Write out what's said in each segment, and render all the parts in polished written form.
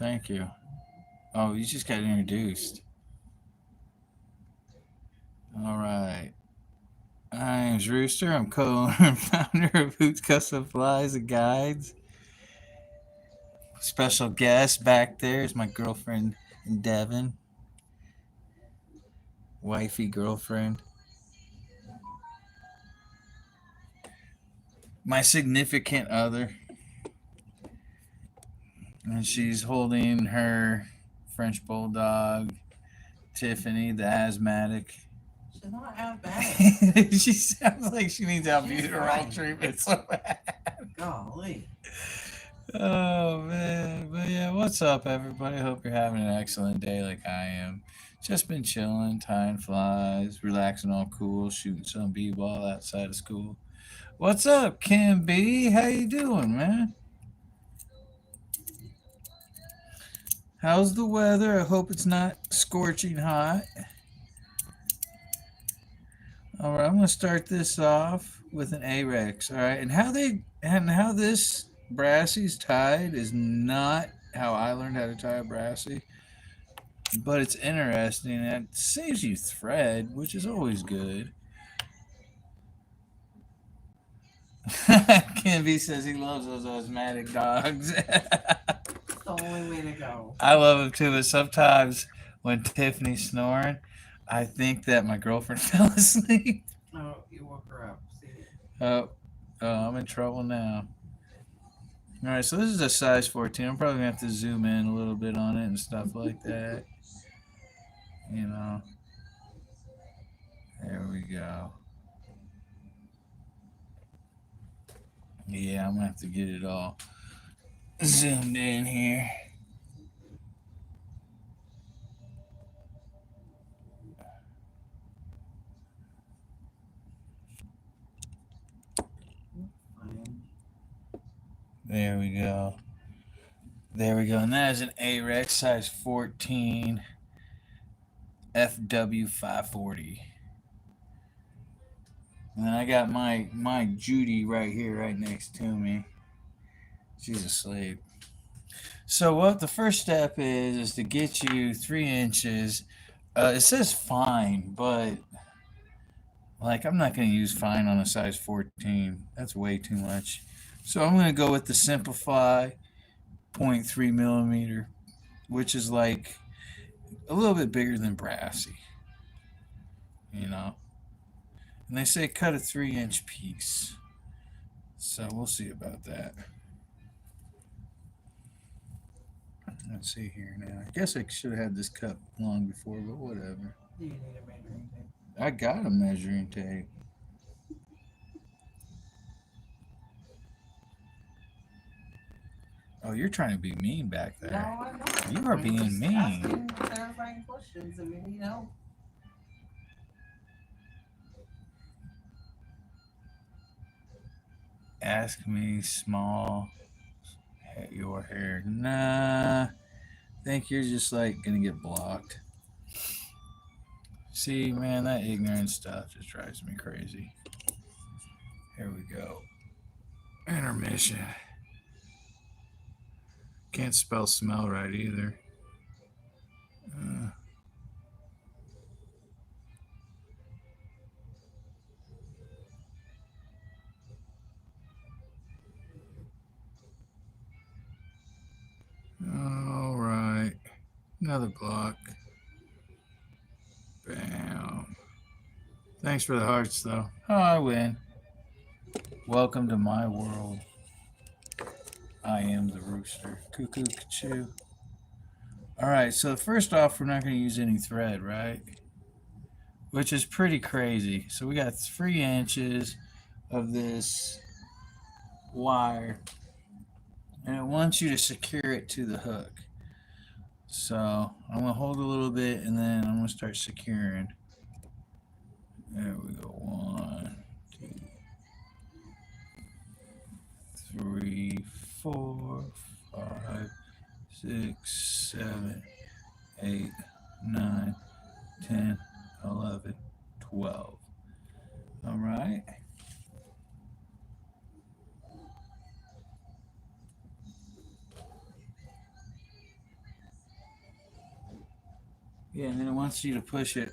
Thank you. Oh, you just got introduced. All right. My name's Rooster. I'm co-owner and founder of Hoot Custom Flies and Guides. Special guest back there is my girlfriend Devin, wifey girlfriend. My significant other, and she's holding her French bulldog, Tiffany, the asthmatic. She's not asthmatic. She sounds like she needs She's albuterol fine. treatment so bad. Golly. Oh man, but yeah, what's up, everybody? Hope you're having an excellent day, like I am. Just been chilling, tying flies, relaxing, all cool, shooting some b-ball outside of school. What's up, Kim B? How you doing, man? How's the weather? I hope it's not scorching hot. All right, I'm gonna start this off with an A-Rex. All right, and how this Brassie's tied is not how I learned how to tie a Brassie, but it's interesting. And it saves you thread, which is always good. Kenby says he loves those asthmatic dogs. It's the only way to go. I love him too, but sometimes when Tiffany's snoring, I think that my girlfriend fell asleep. Oh, you woke her up. See? Oh, I'm in trouble now. All right, so this is a size 14. I'm probably gonna have to zoom in a little bit on it and stuff like that. You know, there we go. Yeah, I'm gonna have to get it all zoomed in here. Fine. There we go. There we go. And that is an A-Rex size 14 FW 540. And then I got my Judy right here, right next to me. She's asleep. So what the first step is to get you 3 inches. It says fine, but like I'm not going to use fine on a size 14. That's way too much. So I'm going to go with the Simplify 0.3 millimeter, which is like a little bit bigger than Brassie, you know. And they say cut a 3 inch piece. So we'll see about that. Let's see here now. I guess I should have had this cut long before, but whatever. Do you need a measuring tape? I got a measuring tape. Oh, you're trying to be mean back No, there. I'm not. You are I'm being just mean. asking clarifying questions if you need help. Ask me small your hair. Nah. Think you're just like gonna get blocked. See, man, that ignorant stuff just drives me crazy. Here we go. Intermission. Can't spell smell right either. Uh, all right. Another block. Bam. Thanks for the hearts, though. Oh, I win. Welcome to my world. I am the rooster. Cuckoo, choo. All right, so first off, we're not going to use any thread, right? Which is pretty crazy. So we got 3 inches of this wire, and it wants you to secure it to the hook. So I'm going to hold a little bit, and then I'm going to start securing. There we go. 1, 2, 3, 4, 5, 6, 7, 8, 9, 10, 11, 12. All right. Yeah, and then it wants you to push it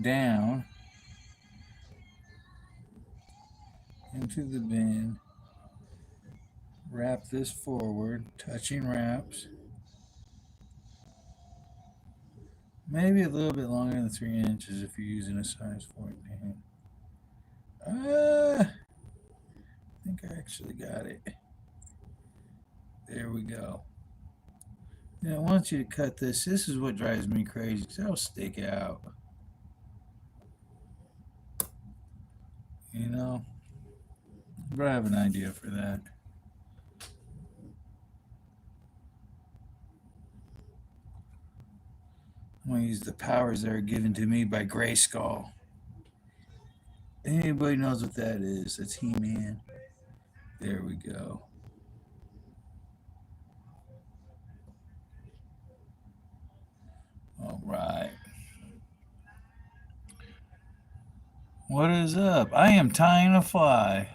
down into the bin. Wrap this forward, touching wraps. Maybe a little bit longer than 3 inches if you're using a size 14. I think I actually got it. There we go. Now I want you to cut this. This is what drives me crazy because that'll stick out. You know? But I have an idea for that. I'm going to use the powers that are given to me by Grayskull. Anybody knows what that is? That's He-Man. There we go. All right. What is up? I am tying a fly.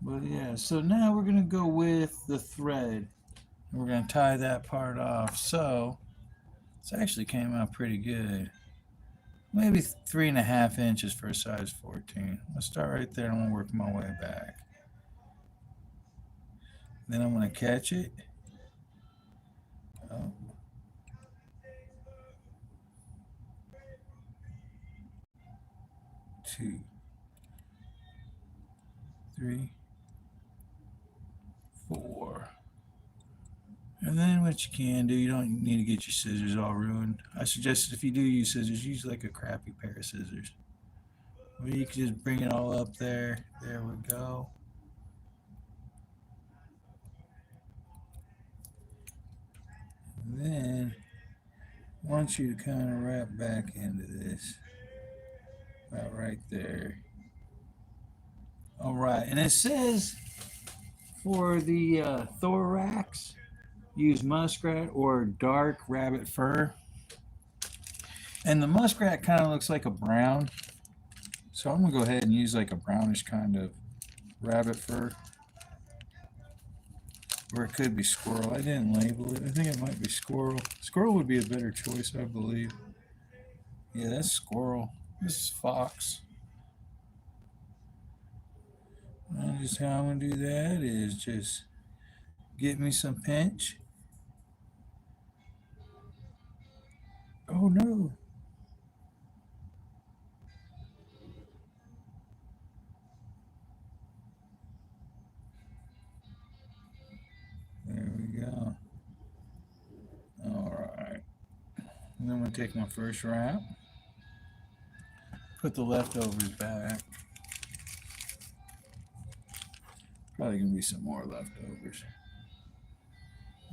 But yeah, so now we're going to go with the thread. We're going to tie that part off. So this actually came out pretty good. Maybe 3.5 inches for a size 14. Let's start right there and I'm going to work my way back. Then I'm going to catch it. Oh. 2, 3, 4. And then what you can do, you don't need to get your scissors all ruined. I suggest if you do use scissors, use like a crappy pair of scissors. Or you can just bring it all up there. There we go. And then I want you to kind of wrap back into this. About right there. All right, and it says for the thorax, use muskrat or dark rabbit fur. And the muskrat kind of looks like a brown. So I'm going to go ahead and use like a brownish kind of rabbit fur. Or it could be squirrel. I didn't label it. I think it might be squirrel. Squirrel would be a better choice, I believe. Yeah, that's squirrel. This is fox. And just how I'm going to do that is just get me some pinch. Oh no. There we go. All right. And then I'm going to take my first wrap. Put the leftovers back. Probably going to be some more leftovers.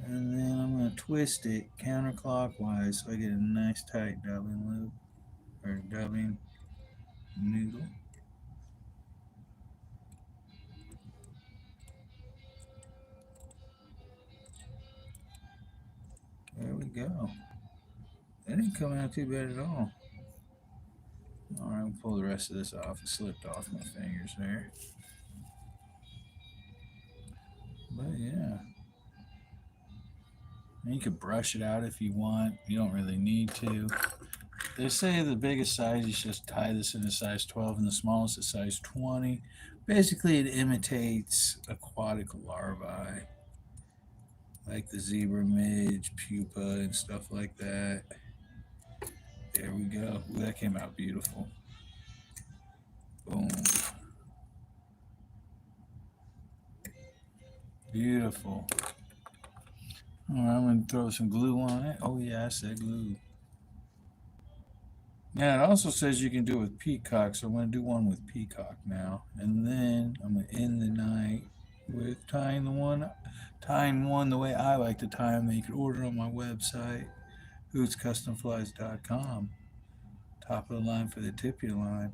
And then I'm going to twist it counterclockwise so I get a nice tight dubbing loop or dubbing noodle. There we go. That didn't come out too bad at all. All right, we'll pull the rest of this off. It slipped off my fingers there. But yeah. And you could brush it out if you want. You don't really need to. They say the biggest size, you should just tie this in a size 12 and the smallest is size 20. Basically, it imitates aquatic larvae, like the zebra midge, pupa, and stuff like that. There we go. Ooh, that came out beautiful. Boom. Beautiful. All right, I'm going to throw some glue on it. Oh, yeah, I said glue. Now, it also says you can do it with peacock, so I'm going to do one with peacock now. And then I'm going to end the night with tying one the way I like to tie them that you can order on my website, hootscustomflies.com. Top of the line for the tip your line,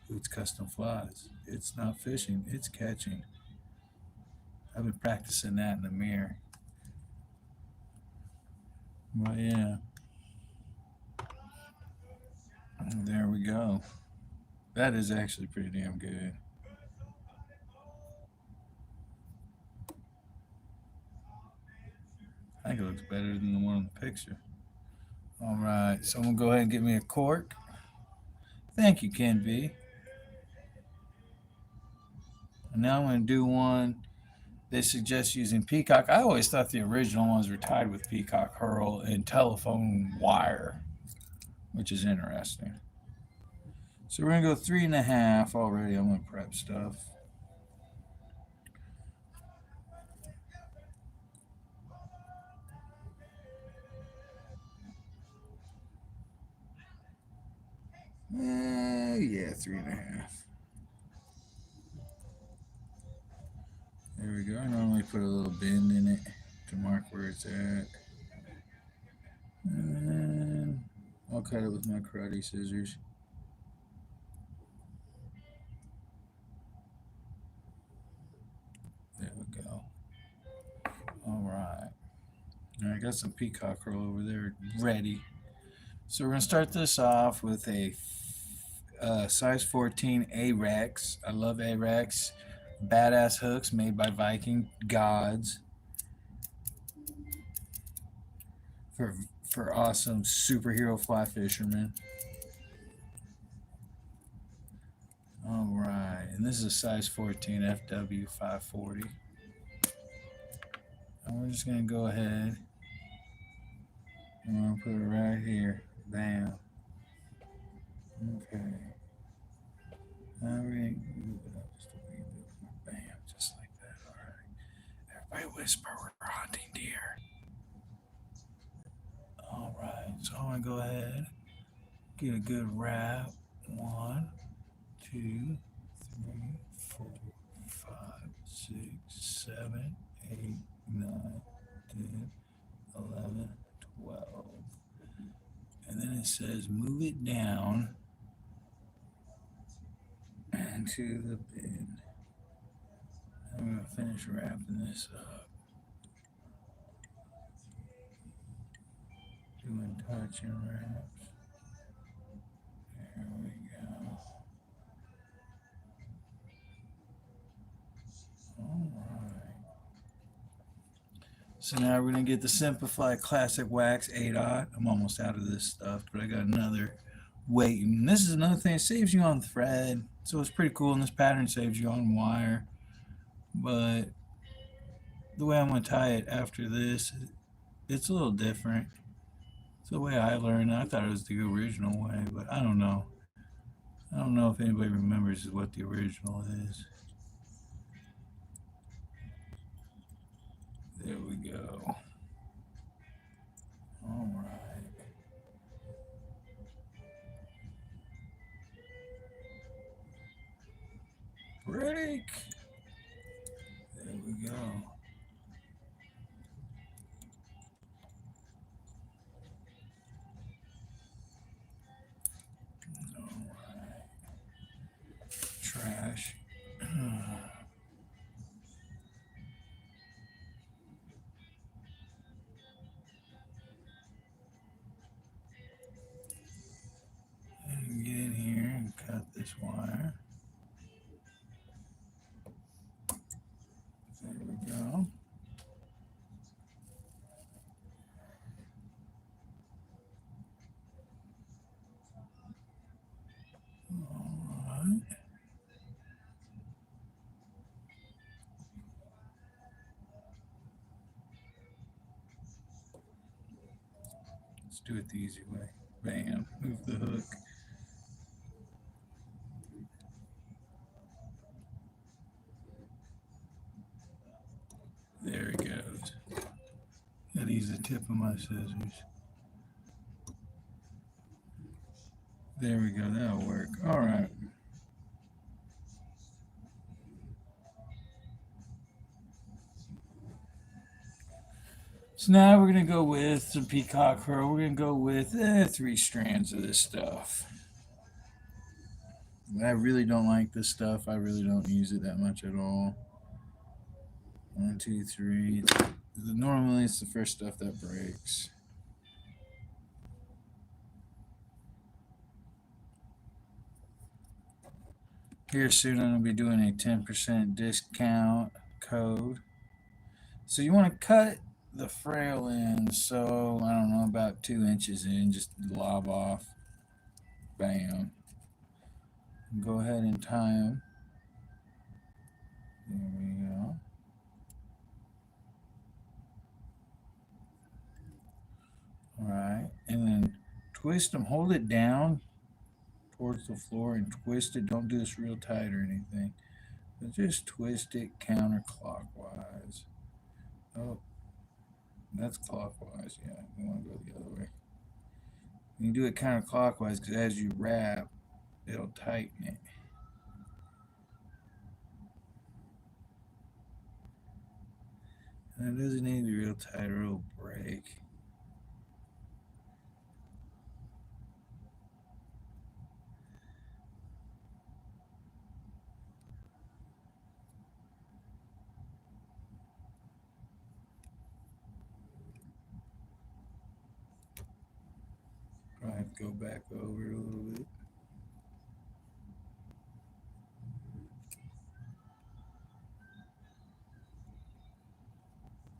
Hoots Custom Flies. It's not fishing, it's catching. I've been practicing that in the mirror. But yeah. There we go. That is actually pretty damn good. I think it looks better than the one in the picture. All right, so I'm gonna go ahead and get me a cork. Thank you, Ken B. And now I'm gonna do one. They suggest using peacock. I always thought the original ones were tied with peacock herl and telephone wire, which is interesting. So we're gonna go 3.5 already. I'm gonna prep stuff. Yeah, 3.5. There we go. I normally put a little bend in it to mark where it's at. And I'll cut it with my karate scissors. There we go. All right. I got some peacock herl over there ready. So we're going to start this off with a size 14 A-Rex. I love A-Rex. Badass hooks made by Viking gods for awesome superhero fly fishermen. All right, and this is a size 14 FW 540. And we're just going to go ahead and we'll put it right here. Bam. Okay. Now we're going to move it up just a wee bit more. Bam, just like that. All right. Everybody whisper, we're hunting deer. All right, so I'm going to go ahead, get a good wrap. 1, 2, 3, 4, 5, 6, 7, 8, 9, 10, 11, 12. And then it says move it down into the bin. I'm going to finish wrapping this up. Doing touch and wraps. There we go. All right. So now we're going to get the Simplified Classic Wax 8/0. I'm almost out of this stuff, but I got another waiting. This is another thing. It saves you on thread. So it's pretty cool. And this pattern saves you on wire. But the way I'm going to tie it after this, it's a little different. It's the way I learned. I thought it was the original way, but I don't know. I don't know if anybody remembers what the original is. There we go. All right. Break. There we go. All right. Trash. And get in here and cut this wire. There we go. All right. Let's do it the easy way. Bam. Move the hook. There it goes. Gotta use the tip of my scissors. There we go. That'll work. All right. So now we're going to go with some peacock herl. We're going to go with 3 strands of this stuff. I really don't like this stuff. I really don't use it that much at all. 1, 2, 3. Normally it's the first stuff that breaks. Here soon I'm going to be doing a 10% discount code. So you want to cut the frail end, so I don't know, about 2 inches in, just lob off. Bam. Go ahead and tie them. There we go. All right, and then twist them. Hold it down towards the floor and twist it. Don't do this real tight or anything, but just twist it counterclockwise. Oh, that's clockwise. Yeah, you want to go the other way. You do it counterclockwise because as you wrap, it'll tighten it. And it doesn't need to be real tight or it'll break. Probably have to go back over it a little bit.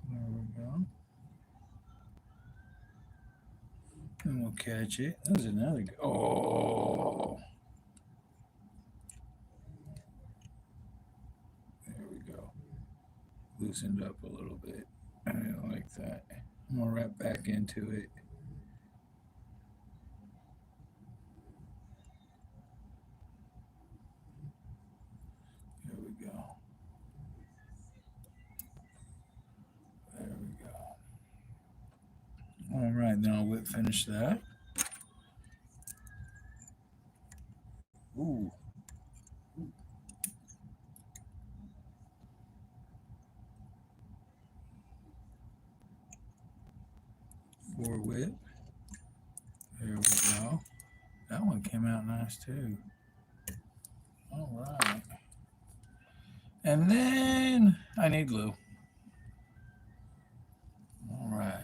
There we go. And we'll catch it. There's another. Oh. There we go. Loosened up a little bit. I don't like that. I'm going to wrap back into it. There we go. There we go. All right, then I'll whip finish that. Ooh. Four whip. There we go. That one came out nice too. All right. And then I need glue. All right.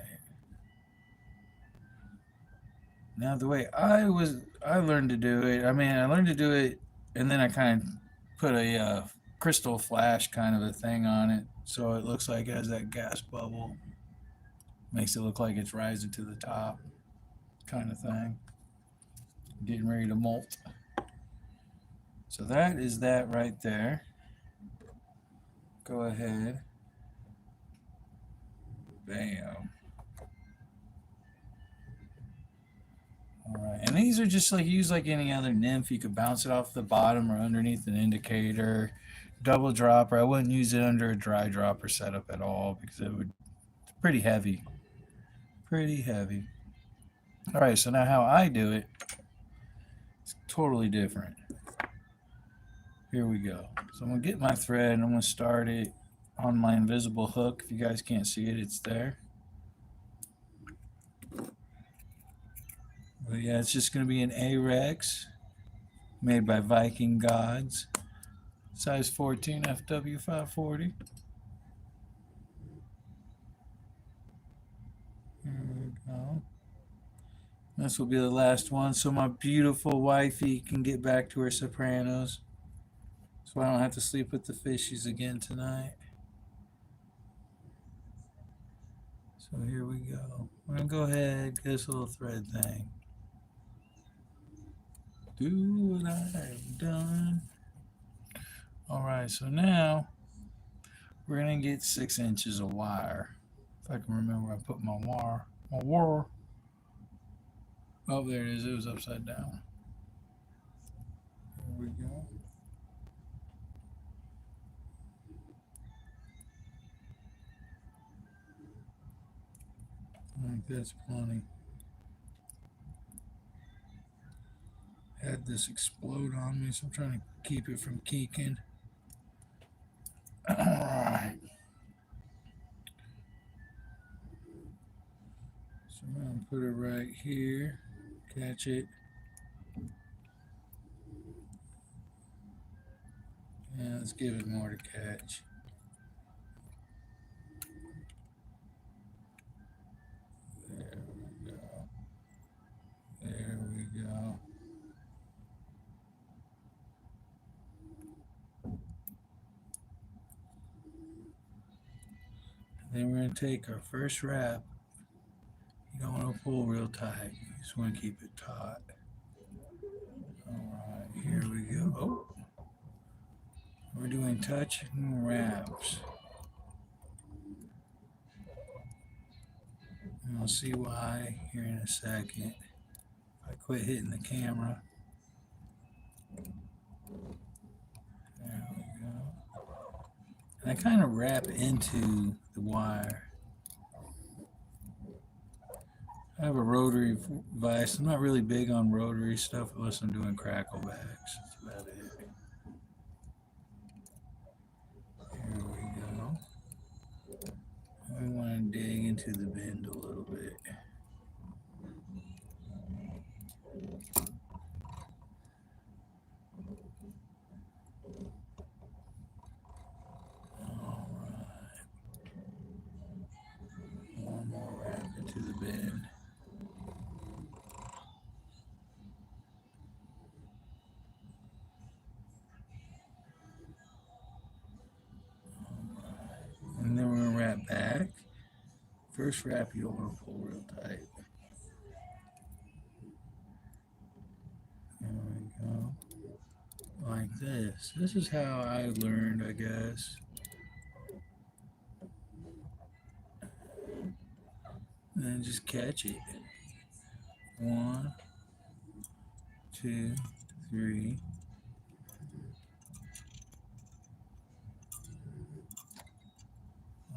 Now the way I learned to do it. I mean, I learned to do it, and then I kind of put a crystal flash kind of a thing on it, so it looks like it has that gas bubble. Makes it look like it's rising to the top, kind of thing. Getting ready to molt. So that is that right there. Go ahead. Bam. All right, and these are just like use like any other nymph. You could bounce it off the bottom or underneath an indicator. Double dropper. I wouldn't use it under a dry dropper setup at all because it would it's pretty heavy. Pretty heavy. All right, so now how I do it, it's totally different. Here we go. So I'm gonna get my thread and I'm gonna start it on my invisible hook. If you guys can't see it, it's there. But yeah, it's just gonna be an A-Rex made by Viking Gods. Size 14 FW 540. Here we go. This will be the last one, so my beautiful wifey can get back to her sopranos. So I don't have to sleep with the fishies again tonight. So here we go. We're gonna go ahead, get this little thread thing. Do what I've done. All right, so now we're gonna get 6 inches of wire. If I can remember where I put my wire. Oh, there it is. It was upside down. There we go. I think that's plenty. Had this explode on me, so I'm trying to keep it from keeking. All right. So I'm going to put it right here. Catch it. Yeah, let's give it more to catch. There we go. There we go. Then we're going to take our first wrap. You don't want to pull real tight. You just want to keep it taut. Alright, here we go. Oh, we're doing touch and wraps. And we'll see why here in a second. If I quit hitting the camera. There we go. And I kind of wrap into the wire. I have a rotary vise. I'm not really big on rotary stuff unless I'm doing crackle backs. That's about it. Here we go. We want to dig into the bend a little bit. All right. One more wrap into the bend. And then we're going to wrap back. First wrap, you don't want to pull real tight. There we go. Like this. This is how I learned, I guess. And then just catch it. 1, 2, 3.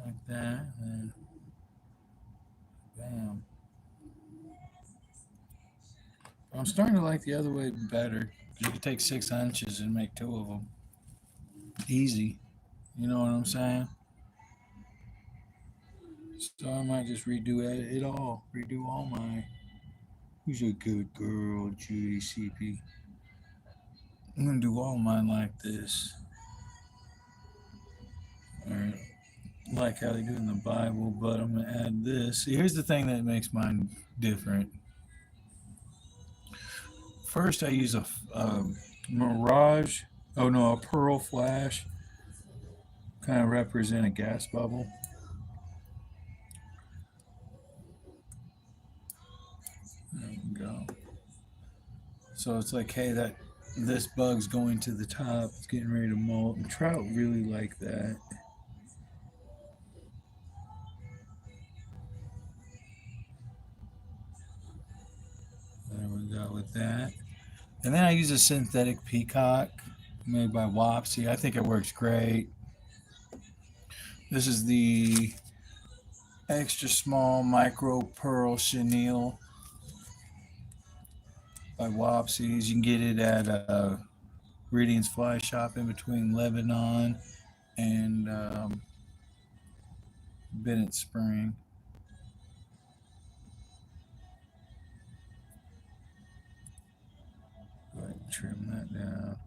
Like that. And then bam. I'm starting to like the other way better. You can take 6 inches and make 2 of them. Easy. You know what I'm saying? So I might just redo it all. Redo all my. Who's a good girl, Judy CP? I'm going to do all mine like this. Or like how they do in the Bible, but I'm going to add this. See, here's the thing that makes mine different. First, I use a mirage. Oh no, a pearl flash. Kind of represent a gas bubble. There we go. So it's like, hey, this bug's going to the top. It's getting ready to molt. And trout really like that. There we go with that. And then I use a synthetic peacock made by Wapsie. I think it works great. This is the extra small micro pearl chenille by Wapsies. You can get it at Radiance Fly Shop in between Lebanon and Bennett Spring. Go ahead and trim that down.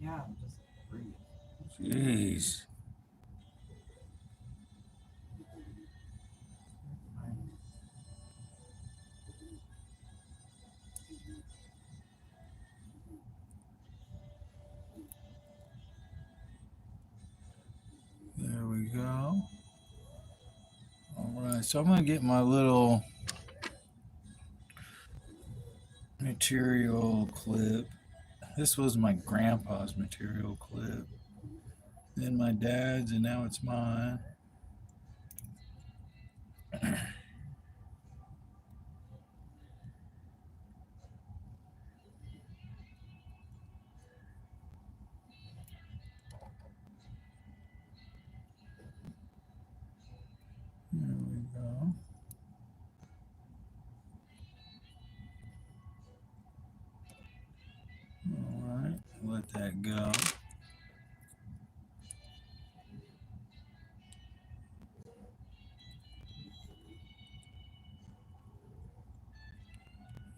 Yeah, just breathe. Jeez. There we go. All right, so I'm going to get my little material clip. This was my grandpa's material clip. Then my dad's, and now it's mine. There we go. All right, let that go.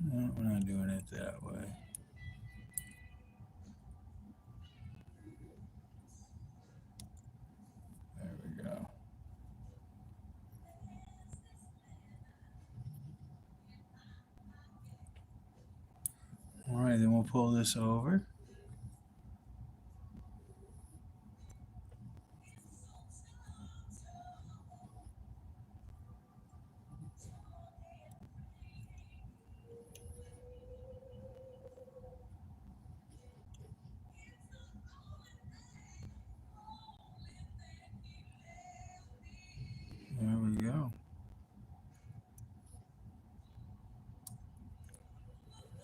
No, we're not doing it that way. There we go. All right, then we'll pull this over.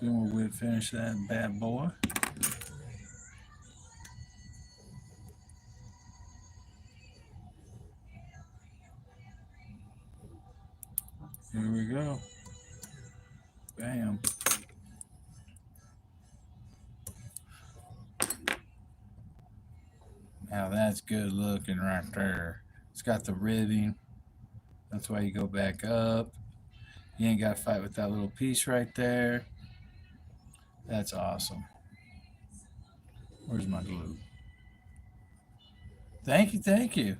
Then we'll finish that bad boy. Here we go. Bam. Now that's good looking right there. It's got the ribbing. That's why you go back up. You ain't got to fight with that little piece right there. That's awesome. Where's my glue? Thank you, thank you.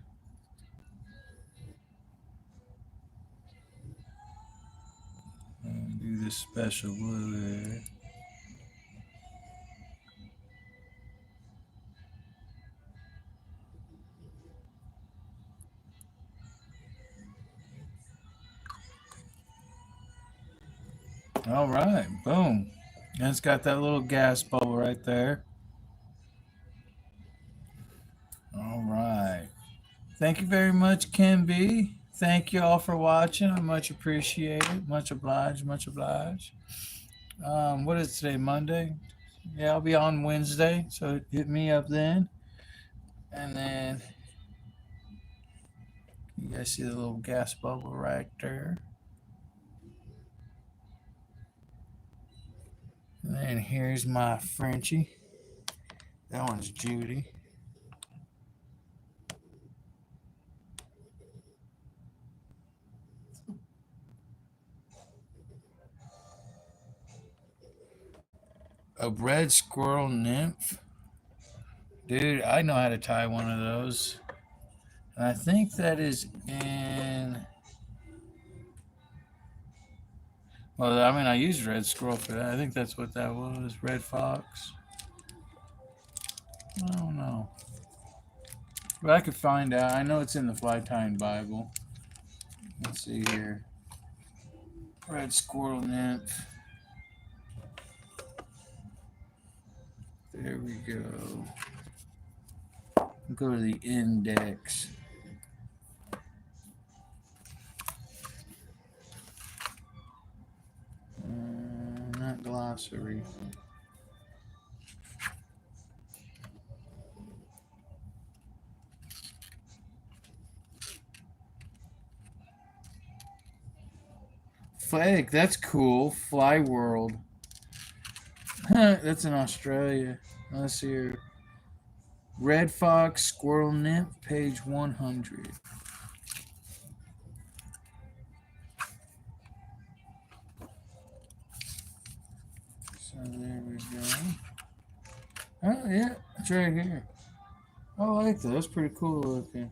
And do this special glue there. All right, boom. And it's got that little gas bubble right there. All right. Thank you very much, Kim B. Thank you all for watching. I much appreciate it. Much obliged, much obliged. What is today, Monday? Yeah, I'll be on Wednesday, so hit me up then. And then you guys see the little gas bubble right there. And then here's my Frenchie. That one's Judy. A red squirrel nymph. Dude, I know how to tie one of those. And I think that is in. Well, I mean, I used red squirrel for that. I think that's what that was. Red fox. I don't know. But I could find out. I know it's in the fly tying Bible. Let's see here. Red squirrel nymph. There we go. Go to the index. Not glossary. Flag, that's cool. Fly World. That's in Australia. Let's see here. Red Fox Squirrel Nymph, page 100. So there we go. Oh, yeah, it's right here. I like that. That's pretty cool looking.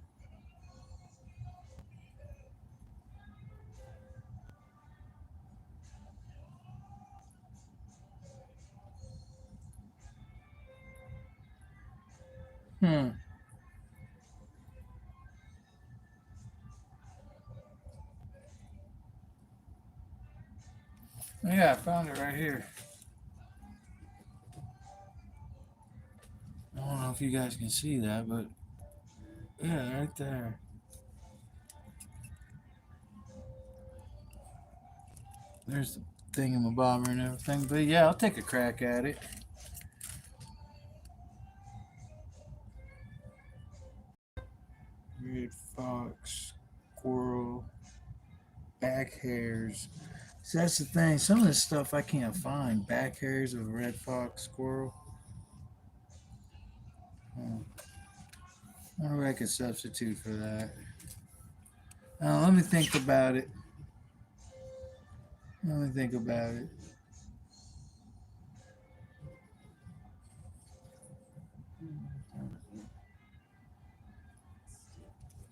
Hmm. Yeah, I found it right here. I don't know if you guys can see that, but yeah, right there. There's the thingamabobber and everything. But yeah, I'll take a crack at it. Red fox, squirrel, back hairs. See, that's the thing. Some of this stuff I can't find. Back hairs of a red fox, squirrel. Oh, I wonder what I could substitute for that. Let me think about it. Let me think about it.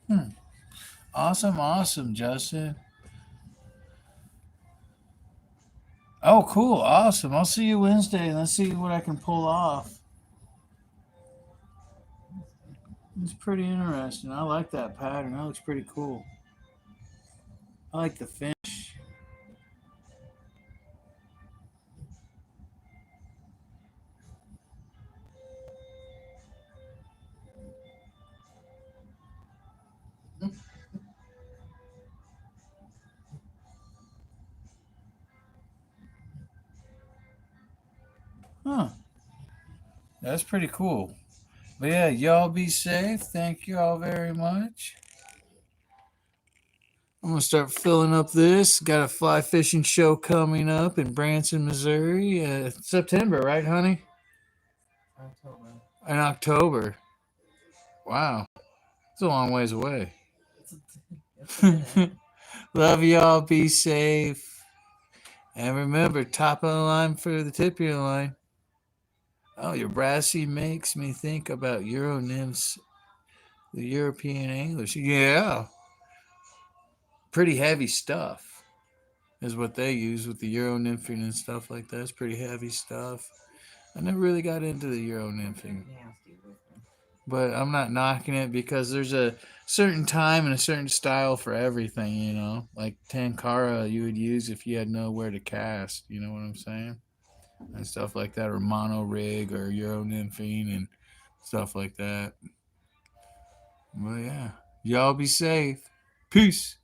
Hmm. Awesome, awesome, Justin. Oh, cool, awesome. I'll see you Wednesday and let's see what I can pull off. It's pretty interesting. I like that pattern. That looks pretty cool. I like the finish. That's pretty cool. But yeah, y'all be safe. Thank you all very much. I'm gonna start filling up this. Got a fly fishing show coming up in Branson, Missouri. September, right, honey? October. In October. Wow, it's a long ways away. It's a minute. Love y'all. Be safe. And remember, top of the line for the tip of your line. Oh, your Brassie makes me think about Euro nymphs, the European English. Yeah, pretty heavy stuff is what they use with the Euro nymphing and stuff like that. It's pretty heavy stuff. I never really got into the Euro nymphing, Nasty looking. but I'm not knocking it because there's a certain time and a certain style for everything, you know. Like Tankara, you would use if you had nowhere to cast, you know what I'm saying? And stuff like that, or mono rig, or Euro nymphing, and stuff like that. Well, yeah. Y'all be safe. Peace.